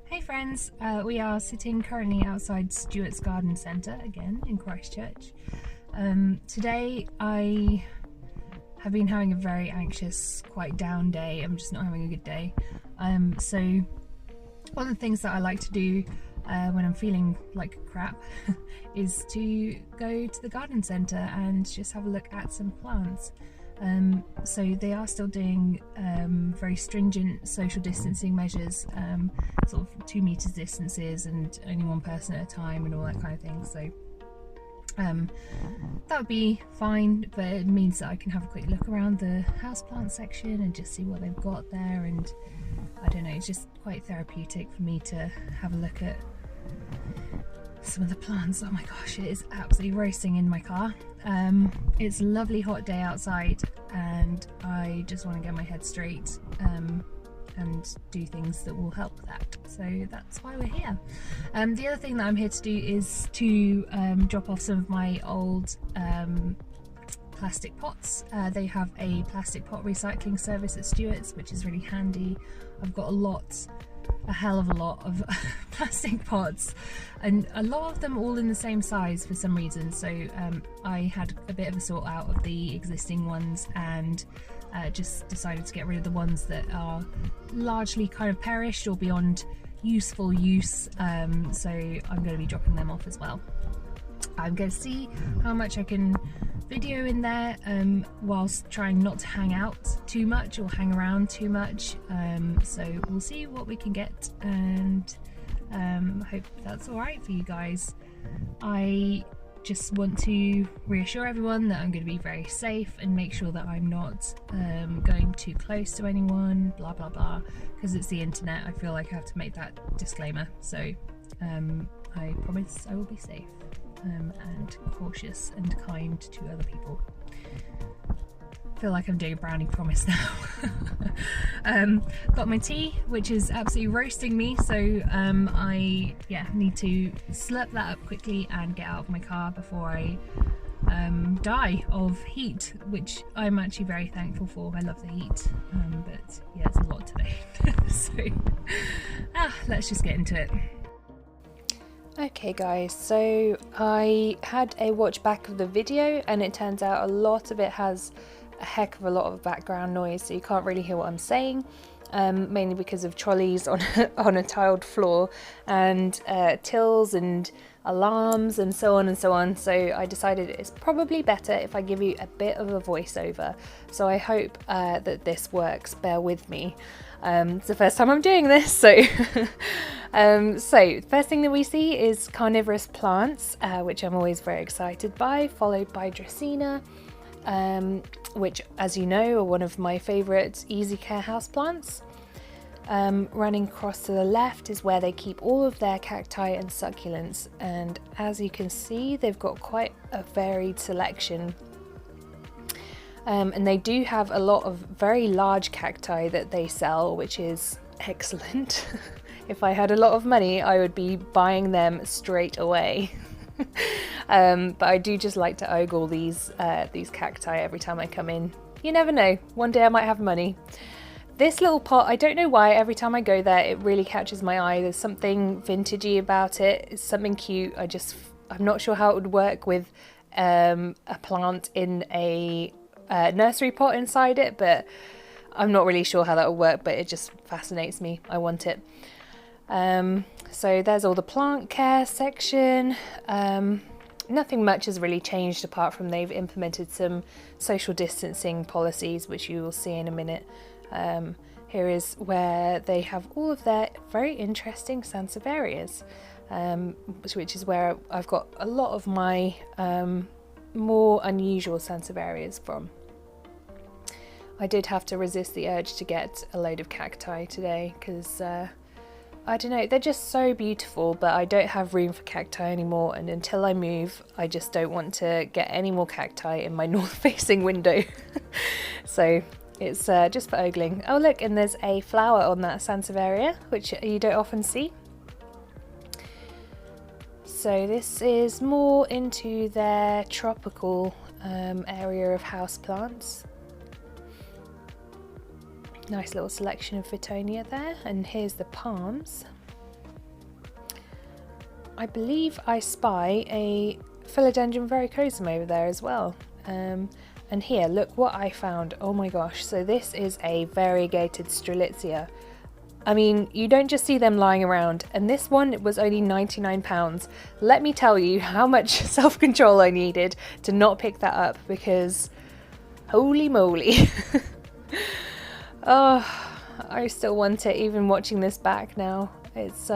Hey friends, we are sitting currently outside Stewarts Garden Centre again in Christchurch. Today I have been having a very anxious, quite down day. I'm just not having a good day. So one of the things that I like to do when I'm feeling like crap is to go to the garden centre and just have a look at some plants. So they are still doing very stringent social distancing measures, sort of 2 meters distances and only one person at a time and all that kind of thing. So that would be fine, but it means that I can have a quick look around the houseplant section and just see what they've got there. And I don't know, it's just quite therapeutic for me to have a look at some of the plants. Oh my gosh, it is absolutely roasting in my car. It's a lovely hot day outside and I just want to get my head straight and do things that will help that. So that's why we're here. The other thing that I'm here to do is to drop off some of my old plastic pots. They have a plastic pot recycling service at Stewarts, which is really handy. I've got a hell of a lot of plastic pots, and a lot of them all in the same size for some reason. So I had a bit of a sort out of the existing ones and just decided to get rid of the ones that are largely kind of perished or beyond useful use. So I'm going to be dropping them off as well. I'm going to see how much I can video in there whilst trying not to hang out too much or hang around too much. So we'll see what we can get, and hope that's alright for you guys. I just want to reassure everyone that I'm going to be very safe and make sure that I'm not going too close to anyone, blah blah blah, because it's the internet. I feel like I have to make that disclaimer. So I promise I will be safe and cautious and kind to other people. I feel like I'm doing a brownie promise now. Got my tea, which is absolutely roasting me, so I need to slurp that up quickly and get out of my car before I die of heat, which I'm actually very thankful for. I love the heat, but yeah, it's a lot today. So let's just get into it. Okay guys, so I had a watch back of the video and it turns out a lot of it has a heck of a lot of background noise, so you can't really hear what I'm saying, mainly because of trolleys on a tiled floor and tills and alarms and so on and so on. So I decided it's probably better if I give you a bit of a voiceover. So I hope that this works, bear with me. It's the first time I'm doing this, so so first thing that we see is carnivorous plants, which I'm always very excited by, followed by Dracaena, which, as you know, are one of my favourite easy care houseplants. Running across to the left is where they keep all of their cacti and succulents, and as you can see, they've got quite a varied selection. And they do have a lot of very large cacti that they sell, which is excellent. If I had a lot of money, I would be buying them straight away. But I do just like to ogle these cacti every time I come in. You never know, one day I might have money. This little pot, I don't know why, every time I go there it really catches my eye. There's something vintagey about it, it's something cute. I'm not sure how it would work with a plant in a nursery pot inside it, but I'm not really sure how that will work, but it just fascinates me. I want it. So there's all the plant care section. Nothing much has really changed apart from they've implemented some social distancing policies, which you will see in a minute. Here is where they have all of their very interesting sansevierias, which is where I've got a lot of my more unusual sansevierias from. I did have to resist the urge to get a load of cacti today because I don't know, they're just so beautiful, but I don't have room for cacti anymore, and until I move I just don't want to get any more cacti in my north facing window. So it's just for ogling. Oh look, and there's a flower on that sansevieria, which you don't often see. So this is more into their tropical area of houseplants. Nice little selection of Fittonia there, and here's the palms. I believe I spy a philodendron verrucosum over there as well. And here, look what I found. Oh my gosh, so this is a variegated strelitzia. I mean, you don't just see them lying around, and this one was only £99. Let me tell you how much self-control I needed to not pick that up, because holy moly. Oh, I still want it even watching this back now. It's,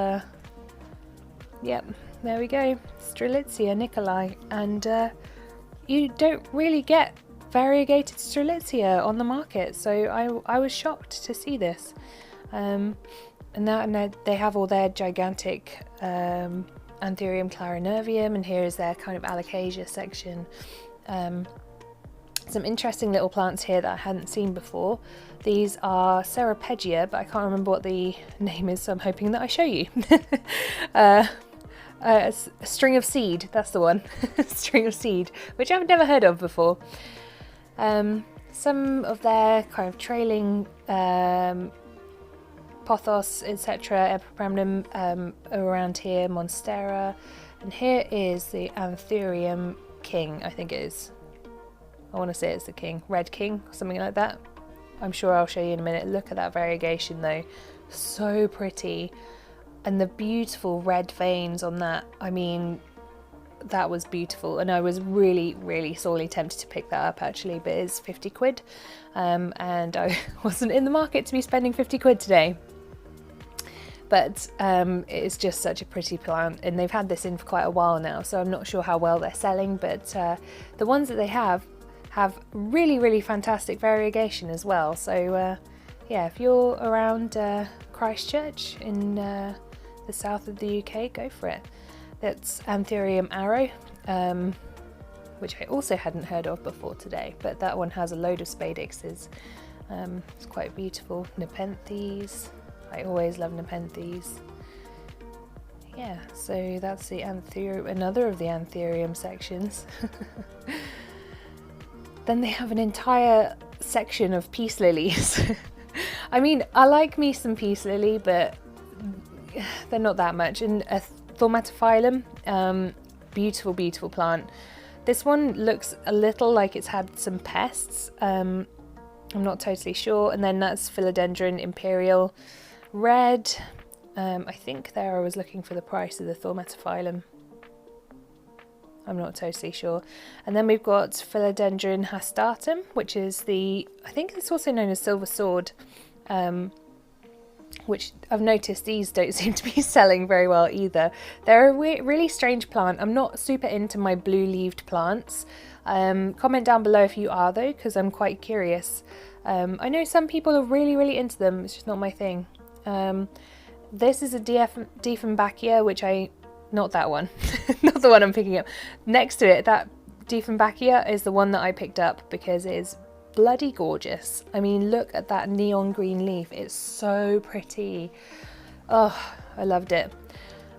yep, there we go. Strelitzia Nicolai, and you don't really get variegated strelitzia on the market, so I was shocked to see this. And they have all their gigantic Anthurium clarinervium, and here is their kind of alocasia section. Some interesting little plants here that I hadn't seen before. These are Ceropegia, but I can't remember what the name is, so I'm hoping that I show you. A string of seed, that's the one. String of seed, which I've never heard of before. Some of their kind of trailing pothos, etc., Epipremnum around here, Monstera, and here is the Anthurium king, I think it is. I want to say it's the king, red king, something like that. I'm sure I'll show you in a minute. Look at that variegation though, so pretty, and the beautiful red veins on that. I mean, that was beautiful, and I was really sorely tempted to pick that up actually, but it's 50 quid, and I wasn't in the market to be spending 50 quid today. But it's just such a pretty plant, and they've had this in for quite a while now, so I'm not sure how well they're selling, but the ones that they have really fantastic variegation as well. So yeah, if you're around Christchurch in the south of the UK, go for it. That's Anthurium arrow, which I also hadn't heard of before today, but that one has a load of spadixes. It's quite beautiful. Nepenthes, I always love Nepenthes. Yeah, so that's the Anthurium, another of the Anthurium sections. Then they have an entire section of peace lilies. I mean, I like me some peace lily, but they're not that much. And a Thaumatophyllum, beautiful plant. This one looks a little like it's had some pests. I'm not totally sure. And then that's Philodendron Imperial Red. I think there I was looking for the price of the Thaumatophyllum. I'm not totally sure. And then we've got Philodendron hastatum, which is I think it's also known as silver sword, which I've noticed these don't seem to be selling very well either. They're a really strange plant. I'm not super into my blue-leaved plants. Comment down below if you are though, because I'm quite curious. I know some people are really into them. It's just not my thing. This is a Dieffenbachia, which not that one, not the one I'm picking up. Next to it, that Dieffenbachia is the one that I picked up because it is bloody gorgeous. I mean, look at that neon green leaf. It's so pretty. Oh, I loved it.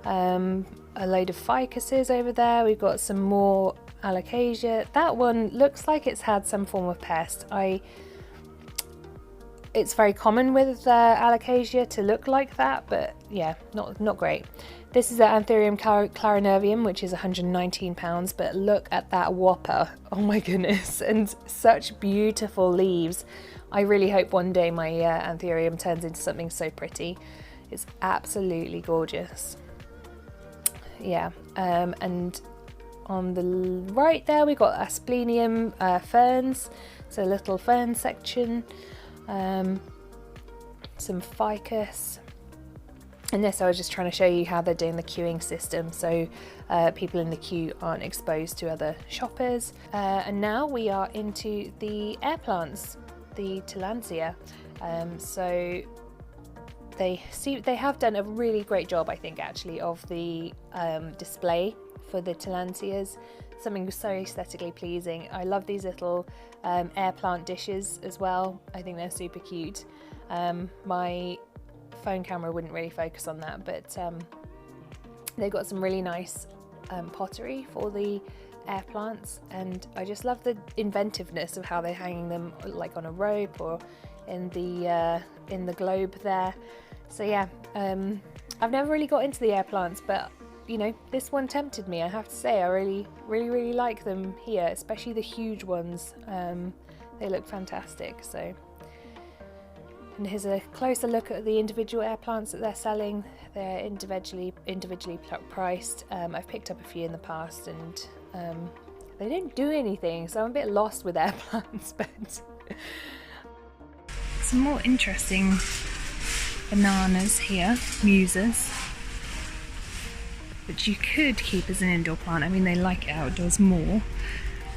A load of ficuses over there. We've got some more alocasia. That one looks like it's had some form of pest. It's very common with alocasia to look like that, but yeah, not great. This is the Anthurium clarinervium, which is £119, but look at that whopper. Oh my goodness, and such beautiful leaves. I really hope one day my Anthurium turns into something so pretty. It's absolutely gorgeous. Yeah, and on the right there we got Asplenium ferns, so a little fern section. Some ficus, and this I was just trying to show you how they're doing the queuing system, so people in the queue aren't exposed to other shoppers. And now we are into the air plants, the Tillandsia. So they have done a really great job, I think, actually, of the display for the Tillandsias. Something so aesthetically pleasing. I love these little air plant dishes as well. I think they're super cute. My phone camera wouldn't really focus on that, but they've got some really nice pottery for the air plants, and I just love the inventiveness of how they're hanging them, like on a rope or in the globe there. So yeah, I've never really got into the air plants, but you know, this one tempted me, I have to say. I really like them here, especially the huge ones. They look fantastic. So, and here's a closer look at the individual air plants that they're selling. They're individually priced. I've picked up a few in the past, and they don't do anything, so I'm a bit lost with air plants. But some more interesting bananas here, muses, which you could keep as an indoor plant. I mean, they like it outdoors more.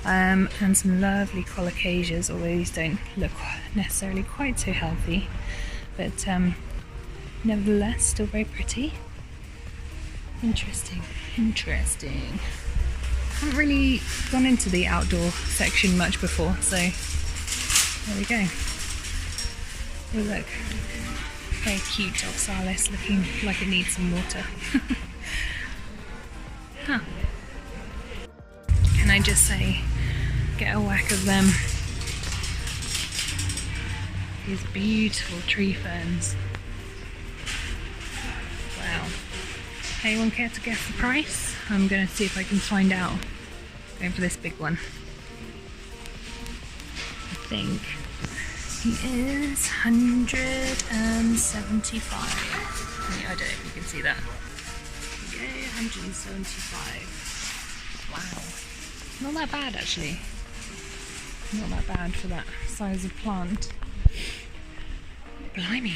And some lovely colocasias, although these don't look necessarily quite so healthy, but nevertheless still very pretty. Interesting. Haven't really gone into the outdoor section much before, so there we go. Oh look, very cute oxalis, looking like it needs some water. Huh. Can I just say, get a whack of them. These beautiful tree ferns. Wow. Anyone care to guess the price? I'm going to see if I can find out. Going for this big one. I think he is 175. Yeah, I don't know if you can see that. Okay, 175. Wow. Not that bad actually. Not that bad for that size of plant. Blimey.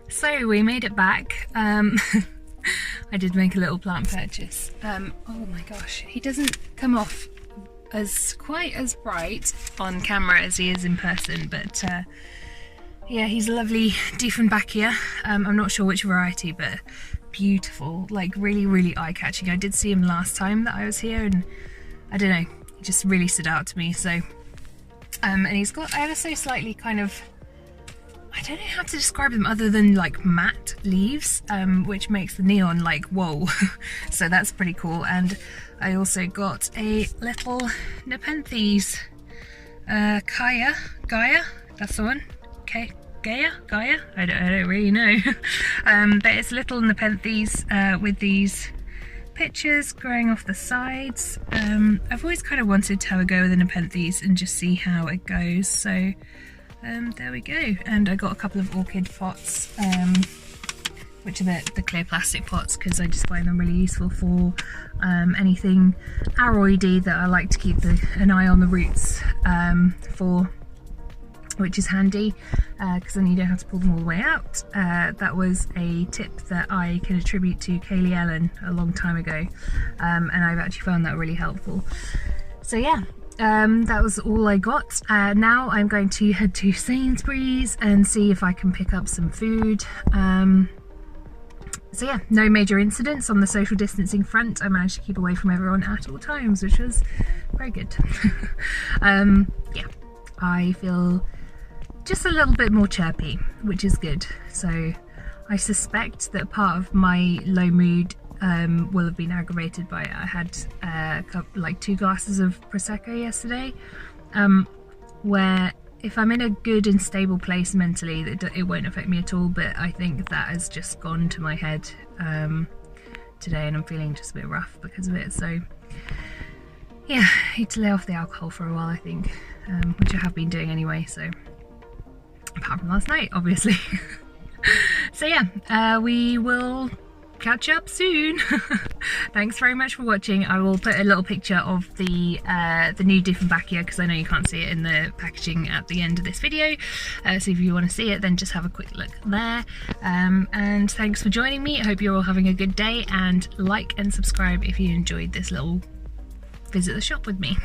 So we made it back. I did make a little plant purchase. Oh my gosh, he doesn't come off as quite as bright on camera as he is in person, but yeah, he's a lovely Diefenbachia. I'm not sure which variety, but beautiful, like really eye-catching. I did see him last time that I was here, and I don't know, he just really stood out to me. So and he's got ever so slightly kind of, I don't know how to describe them other than like matte leaves, which makes the neon like whoa. So that's pretty cool. And I also got a little Nepenthes Gaia, that's the one. Okay, Gaia, I don't really know. But it's little Nepenthes with these pictures growing off the sides. I've always kind of wanted to have a go with the Nepenthes and just see how it goes. So there we go. And I got a couple of orchid pots, which are the clear plastic pots, because I just find them really useful for anything aroidy that I like to keep an eye on the roots for, which is handy because then you don't have to pull them all the way out. That was a tip that I can attribute to Kaylee Ellen a long time ago, and I've actually found that really helpful. So yeah. That was all I got. Now I'm going to head to Sainsbury's and see if I can pick up some food. So yeah, no major incidents on the social distancing front. I managed to keep away from everyone at all times, which was very good. Yeah, I feel just a little bit more chirpy, which is good. So I suspect that part of my low mood will have been aggravated by it. I had like 2 glasses of Prosecco yesterday, where if I'm in a good and stable place mentally, it won't affect me at all, but I think that has just gone to my head today, and I'm feeling just a bit rough because of it. So yeah, I need to lay off the alcohol for a while, I think, which I have been doing anyway, so apart from last night, obviously. So yeah, we will catch up soon. Thanks very much for watching. I will put a little picture of the new Diefenbachia, because I know you can't see it in the packaging at the end of this video, so if you want to see it, then just have a quick look there. And thanks for joining me. I hope you're all having a good day, and like and subscribe if you enjoyed this little visit the shop with me.